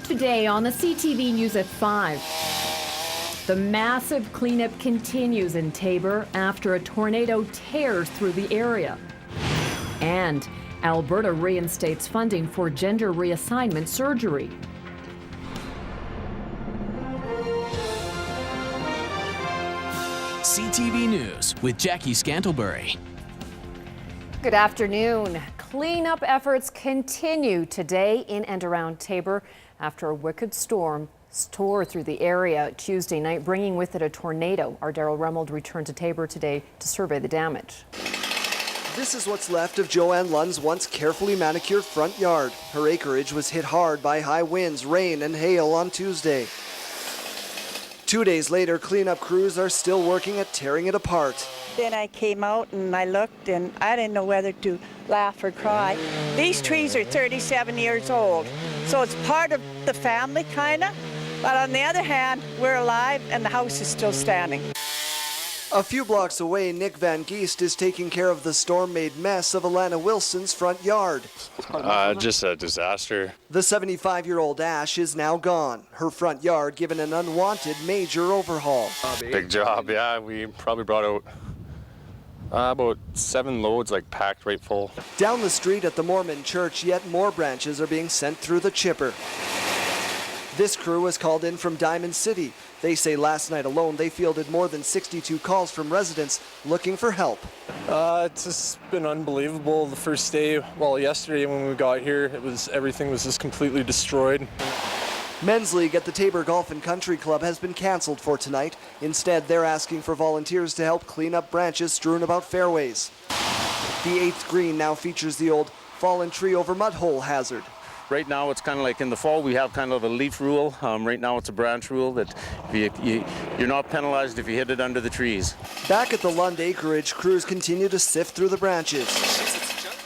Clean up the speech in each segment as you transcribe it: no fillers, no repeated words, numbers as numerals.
Today on the CTV News at 5. The massive cleanup continues in Taber after a tornado tears through the area. And Alberta reinstates funding for gender reassignment surgery. CTV News with Jackie Scantlebury. Good afternoon. Cleanup efforts continue today in and around Taber after a wicked storm tore through the area Tuesday night, bringing with it a tornado. Our Daryl Remold returned to Taber today to survey the damage. This is what's left of Joanne Lund's once carefully manicured front yard. Her acreage was hit hard by high winds, rain, and hail on Tuesday. 2 days later, cleanup crews are still working at tearing it apart. Then I came out and I looked and I didn't know whether to laugh or cry. These trees are 37 years old, so it's part of the family, kind of. But on the other hand, we're alive and the house is still standing. A few blocks away, Nick Van Geest is taking care of the storm-made mess of Alana Wilson's front yard. Just a disaster. The 75-year-old Ash is now gone. Her front yard given an unwanted major overhaul. Big job, yeah. We probably brought out about 7 loads, like packed right full. Down the street at the Mormon church, yet more branches are being sent through the chipper. This crew was called in from Diamond City. They say last night alone they fielded more than 62 calls from residents looking for help. It's just been unbelievable. The first day, well, yesterday when we got here, everything was just completely destroyed. Men's League at the Taber Golf and Country Club has been canceled for tonight. Instead, they're asking for volunteers to help clean up branches strewn about fairways. The 8th green now features the old fallen tree over mud hole hazard. Right now, it's kind of like in the fall, we have kind of a leaf rule. Right now, it's a branch rule that you're not penalized if you hit it under the trees. Back at the Lund acreage, crews continue to sift through the branches.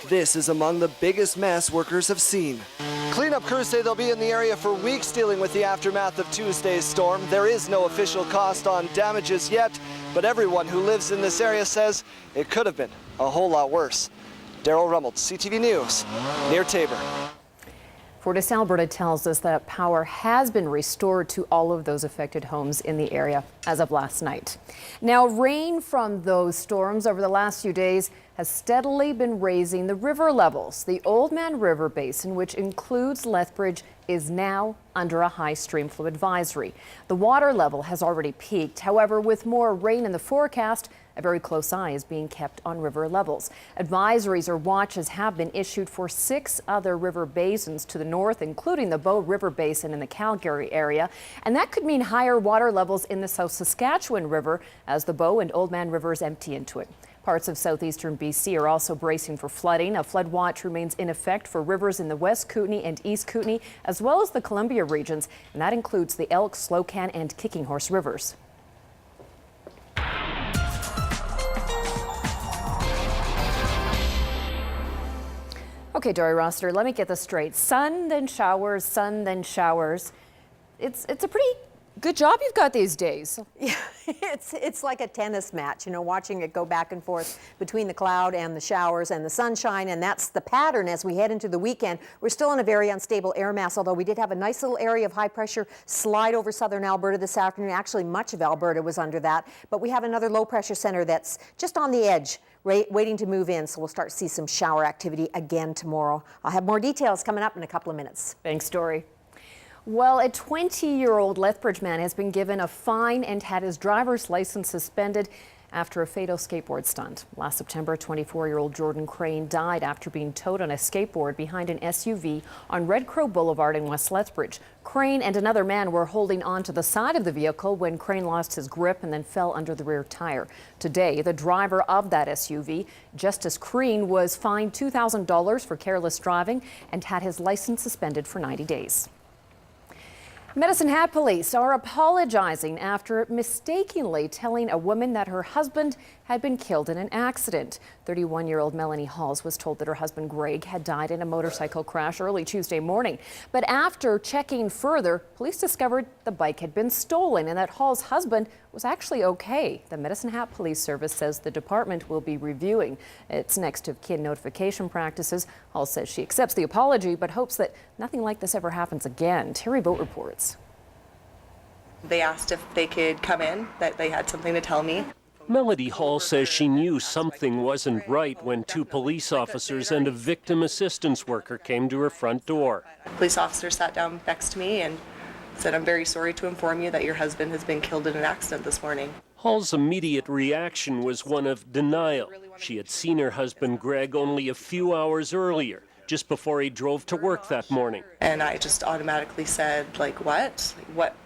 This is among the biggest mess workers have seen. Cleanup crews say they'll be in the area for weeks dealing with the aftermath of Tuesday's storm. There is no official cost on damages yet, but everyone who lives in this area says it could have been a whole lot worse. Daryl Remold, CTV News, near Taber. Fortis Alberta tells us that power has been restored to all of those affected homes in the area as of last night. Now, rain from those storms over the last few days has steadily been raising the river levels. The Oldman River Basin, which includes Lethbridge, is now under a high stream flow advisory. The water level has already peaked. However, with more rain in the forecast, a very close eye is being kept on river levels. Advisories or watches have been issued for 6 other river basins to the north, including the Bow River Basin in the Calgary area. And that could mean higher water levels in the South Saskatchewan River as the Bow and Oldman Rivers empty into it. Parts of southeastern BC are also bracing for flooding. A flood watch remains in effect for rivers in the West Kootenay and East Kootenay, as well as the Columbia regions, and that includes the Elk, Slocan, and Kicking Horse rivers. Okay, Dory Rossiter, let me get this straight. Sun, then showers, sun, then showers. It's a pretty good job you've got these days. Yeah, it's like a tennis match, you know, watching it go back and forth between the cloud and the showers and the sunshine, and that's the pattern as we head into the weekend. We're still in a very unstable air mass, although we did have a nice little area of high pressure slide over southern Alberta this afternoon. Actually, much of Alberta was under that, but we have another low pressure center that's just on the edge, waiting to move in, so we'll start to see some shower activity again tomorrow. I'll have more details coming up in a couple of minutes. Thanks, Dory. Well, a 20-year-old Lethbridge man has been given a fine and had his driver's license suspended after a fatal skateboard stunt. Last September, 24-year-old Jordan Crane died after being towed on a skateboard behind an SUV on Red Crow Boulevard in West Lethbridge. Crane and another man were holding on to the side of the vehicle when Crane lost his grip and then fell under the rear tire. Today, the driver of that SUV, Justice Crane, was fined $2,000 for careless driving and had his license suspended for 90 days. Medicine Hat police are apologizing after mistakenly telling a woman that her husband had been killed in an accident. 31-year-old Melanie Halls was told that her husband Greg had died in a motorcycle crash early Tuesday morning. But after checking further, police discovered the bike had been stolen and that Hall's husband was actually okay. The Medicine Hat Police Service says the department will be reviewing its next of kin notification practices. Hall says she accepts the apology but hopes that nothing like this ever happens again. Terry Boat reports. They asked if they could come in, that they had something to tell me. Melody Hall says she knew something wasn't right when 2 police officers and a victim assistance worker came to her front door. A police officer sat down next to me and said, "I'm very sorry to inform you that your husband has been killed in an accident this morning." Hall's immediate reaction was one of denial. She had seen her husband Greg only a few hours earlier, just before he drove to work that morning. And I just automatically said, like, what?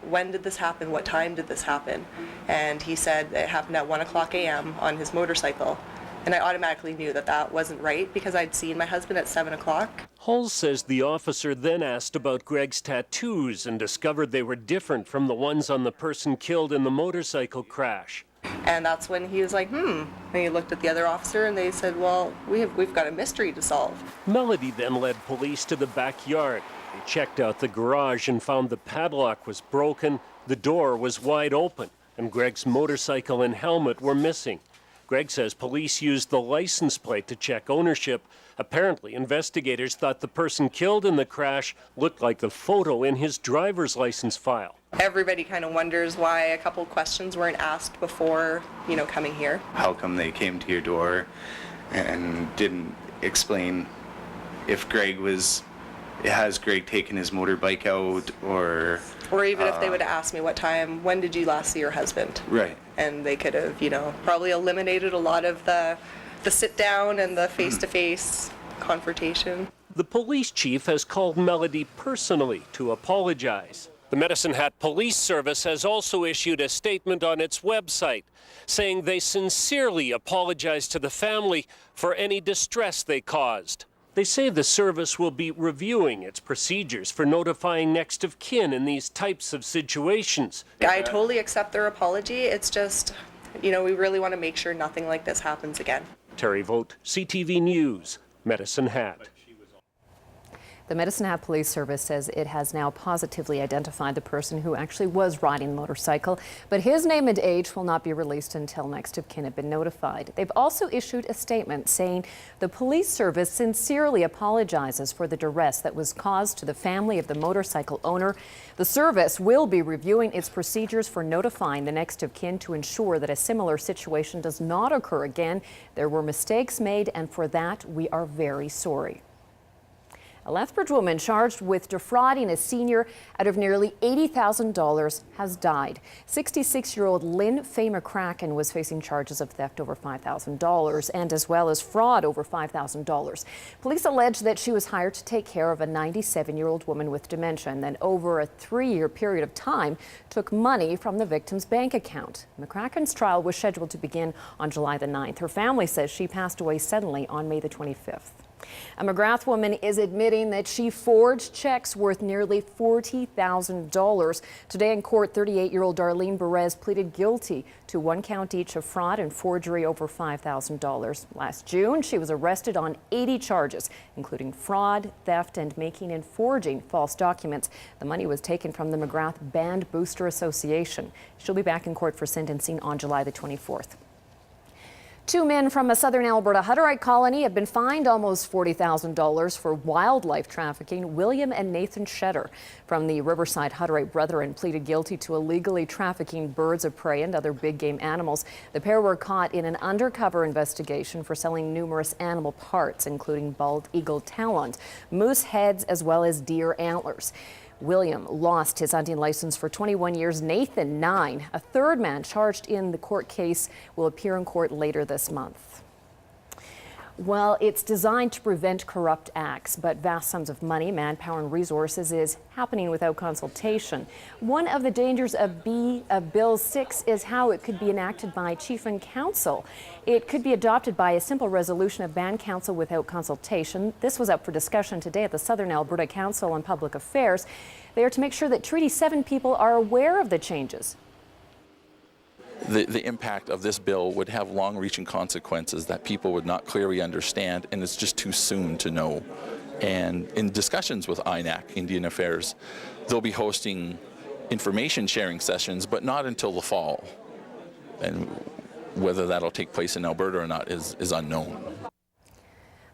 When did this happen? What time did this happen? And he said it happened at 1:00 a.m. on his motorcycle. And I automatically knew that that wasn't right because I'd seen my husband at 7 o'clock. Hall says the officer then asked about Greg's tattoos and discovered they were different from the ones on the person killed in the motorcycle crash. And that's when he was like, And he looked at the other officer and they said, well, we've got a mystery to solve. Melody then led police to the backyard. They checked out the garage and found the padlock was broken, the door was wide open, and Greg's motorcycle and helmet were missing. Greg says police used the license plate to check ownership. Apparently, investigators thought the person killed in the crash looked like the photo in his driver's license file. Everybody kind of wonders why a couple questions weren't asked before, coming here. How come they came to your door and didn't explain if has Greg taken his motorbike out or even if they would have asked me when did you last see your husband? Right. And they could have, probably eliminated a lot of the sit down and the face-to-face confrontation. The police chief has called Melody personally to apologize. The Medicine Hat Police Service has also issued a statement on its website saying they sincerely apologize to the family for any distress they caused. They say the service will be reviewing its procedures for notifying next of kin in these types of situations. I totally accept their apology. It's just, we really want to make sure nothing like this happens again. Terry Vogt, CTV News, Medicine Hat. The Medicine Hat Police Service says it has now positively identified the person who actually was riding the motorcycle, but his name and age will not be released until next of kin have been notified. They've also issued a statement saying the police service sincerely apologizes for the duress that was caused to the family of the motorcycle owner. The service will be reviewing its procedures for notifying the next of kin to ensure that a similar situation does not occur again. There were mistakes made, and for that we are very sorry. A Lethbridge woman charged with defrauding a senior out of nearly $80,000 has died. 66-year-old Lynn Faye McCracken was facing charges of theft over $5,000 and as well as fraud over $5,000. Police allege that she was hired to take care of a 97-year-old woman with dementia and then over a 3-year period of time took money from the victim's bank account. McCracken's trial was scheduled to begin on July the 9th. Her family says she passed away suddenly on May the 25th. A McGrath woman is admitting that she forged checks worth nearly $40,000. Today in court, 38-year-old Darlene Perez pleaded guilty to 1 count each of fraud and forgery over $5,000. Last June, she was arrested on 80 charges, including fraud, theft, and making and forging false documents. The money was taken from the McGrath Band Booster Association. She'll be back in court for sentencing on July the 24th. 2 men from a southern Alberta Hutterite colony have been fined almost $40,000 for wildlife trafficking. William and Nathan Shetter from the Riverside Hutterite Brethren pleaded guilty to illegally trafficking birds of prey and other big game animals. The pair were caught in an undercover investigation for selling numerous animal parts, including bald eagle talons, moose heads, as well as deer antlers. William lost his hunting license for 21 years, Nathan 9. A third man charged in the court case will appear in court later this month. Well, it's designed to prevent corrupt acts, but vast sums of money, manpower, and resources is happening without consultation. One of the dangers of Bill 6 is how it could be enacted by Chief and Council. It could be adopted by a simple resolution of Band Council without consultation. This was up for discussion today at the Southern Alberta Council on Public Affairs. They are to make sure that Treaty 7 people are aware of the changes. the impact of this bill would have long-reaching consequences that people would not clearly understand, and it's just too soon to know. And in discussions with INAC, Indian Affairs, they'll be hosting information sharing sessions, but not until the fall. And whether that'll take place in Alberta or not is unknown.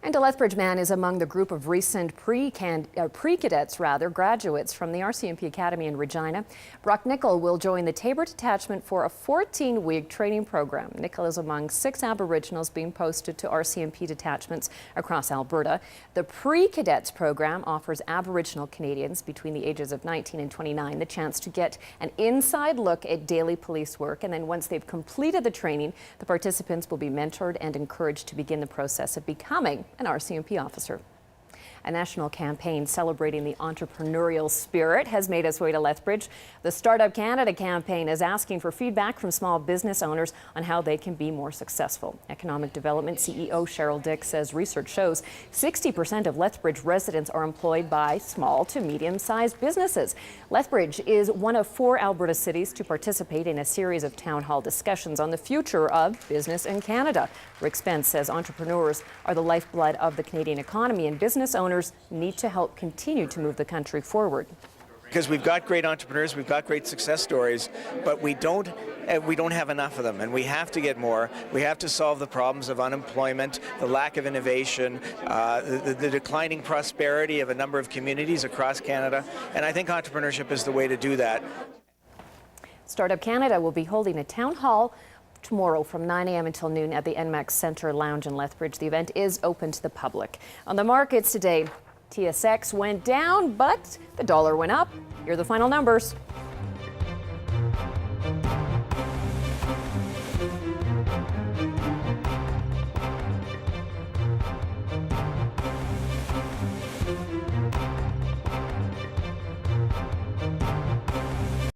And a Lethbridge man is among the group of recent pre-cadets, graduates from the RCMP Academy in Regina. Brock Nickel will join the Tabor Detachment for a 14-week training program. Nickel is among 6 Aboriginals being posted to RCMP detachments across Alberta. The pre-cadets program offers Aboriginal Canadians between the ages of 19 and 29 the chance to get an inside look at daily police work. And then once they've completed the training, the participants will be mentored and encouraged to begin the process of becoming an RCMP officer. A national campaign celebrating the entrepreneurial spirit has made its way to Lethbridge. The Startup Canada campaign is asking for feedback from small business owners on how they can be more successful. Economic Development CEO Cheryl Dick says research shows 60% of Lethbridge residents are employed by small to medium-sized businesses. Lethbridge is one of 4 Alberta cities to participate in a series of town hall discussions on the future of business in Canada. Rick Spence says entrepreneurs are the lifeblood of the Canadian economy, and business owners need to help continue to move the country forward. Because we've got great entrepreneurs, we've got great success stories, but we don't have enough of them, and we have to get more. We have to solve the problems of unemployment, the lack of innovation, the declining prosperity of a number of communities across Canada, and I think entrepreneurship is the way to do that. Startup Canada will be holding a town hall tomorrow from 9 a.m. until noon at the NMAX Centre Lounge in Lethbridge. The event is open to the public. On the markets today, TSX went down, but the dollar went up. Here are the final numbers.